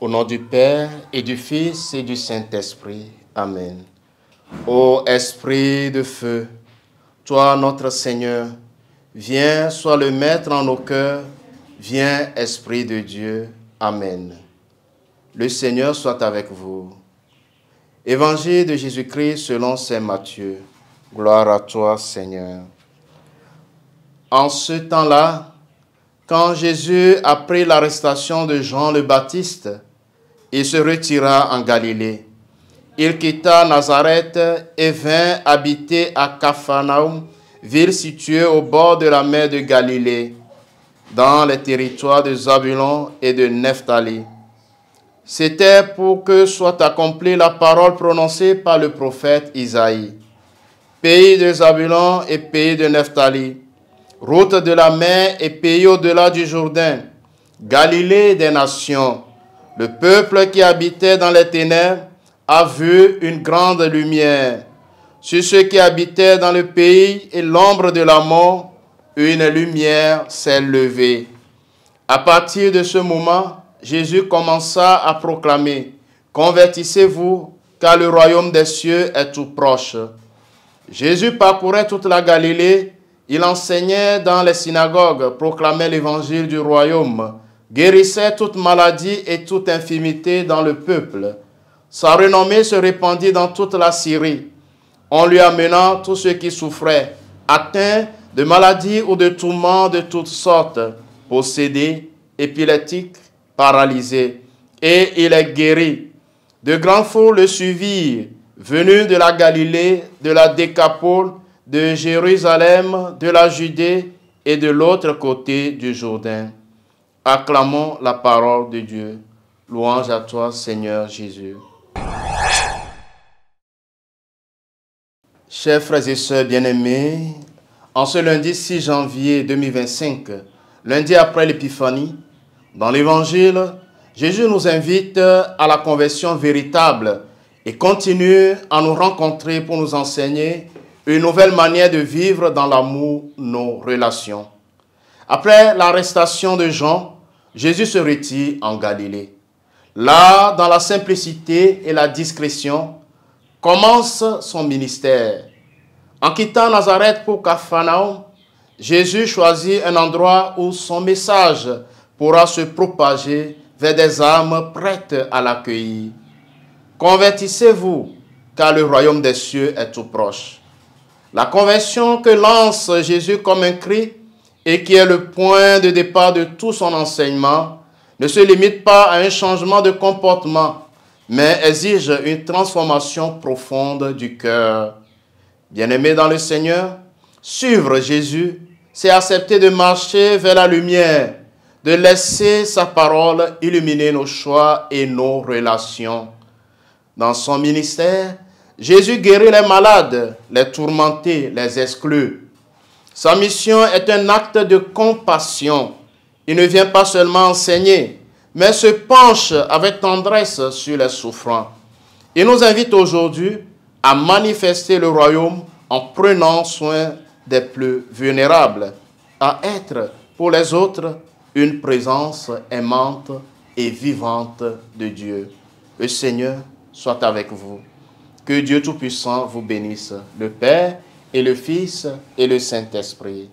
Au nom du Père et du Fils et du Saint-Esprit. Amen. Ô Esprit de feu, toi notre Seigneur, viens, sois le Maître en nos cœurs, viens, Esprit de Dieu. Amen. Le Seigneur soit avec vous. Évangile de Jésus-Christ selon saint Matthieu. Gloire à toi, Seigneur. En ce temps-là, quand Jésus apprit l'arrestation de Jean le Baptiste, il se retira en Galilée. Il quitta Nazareth et vint habiter à Capharnaüm, ville située au bord de la mer de Galilée, dans les territoires de Zabulon et de Nephtali. C'était pour que soit accomplie la parole prononcée par le prophète Isaïe. Pays de Zabulon et pays de Nephtali, route de la mer et pays au-delà du Jourdain, Galilée des nations, le peuple qui habitait dans les ténèbres a vu une grande lumière. Sur ceux qui habitaient dans le pays et l'ombre de la mort, une lumière s'est levée. À partir de ce moment, Jésus commença à proclamer « Convertissez-vous, car le royaume des cieux est tout proche. » Jésus parcourait toute la Galilée, il enseignait dans les synagogues, proclamait l'évangile du royaume, guérissait toute maladie et toute infirmité dans le peuple. Sa renommée se répandit dans toute la Syrie. On lui amena tous ceux qui souffraient, atteints de maladies ou de tourments de toutes sortes, possédés, épileptiques, paralysés, et il est guéri. De grandes foules le suivirent, venus de la Galilée, de la Décapole, de Jérusalem, de la Judée et de l'autre côté du Jourdain. Acclamons la parole de Dieu. Louange à toi, Seigneur Jésus. Chers frères et sœurs bien-aimés, en ce lundi 6 janvier 2025, lundi après l'Épiphanie, dans l'Évangile, Jésus nous invite à la conversion véritable et continue à nous rencontrer pour nous enseigner une nouvelle manière de vivre dans l'amour, nos relations. Après l'arrestation de Jean, Jésus se retire en Galilée. Là, dans la simplicité et la discrétion, commence son ministère. En quittant Nazareth pour Capharnaüm, Jésus choisit un endroit où son message pourra se propager vers des âmes prêtes à l'accueillir. Convertissez-vous, car le royaume des cieux est tout proche. La conversion que lance Jésus comme un cri et qui est le point de départ de tout son enseignement ne se limite pas à un changement de comportement, mais exige une transformation profonde du cœur. Bien-aimés dans le Seigneur, suivre Jésus, c'est accepter de marcher vers la lumière, de laisser sa parole illuminer nos choix et nos relations. Dans son ministère, Jésus guérit les malades, les tourmentés, les exclus. Sa mission est un acte de compassion. Il ne vient pas seulement enseigner, mais se penche avec tendresse sur les souffrants. Il nous invite aujourd'hui à manifester le royaume en prenant soin des plus vulnérables, à être pour les autres une présence aimante et vivante de Dieu. Le Seigneur soit avec vous. Que Dieu Tout-Puissant vous bénisse, le Père et le Fils et le Saint-Esprit.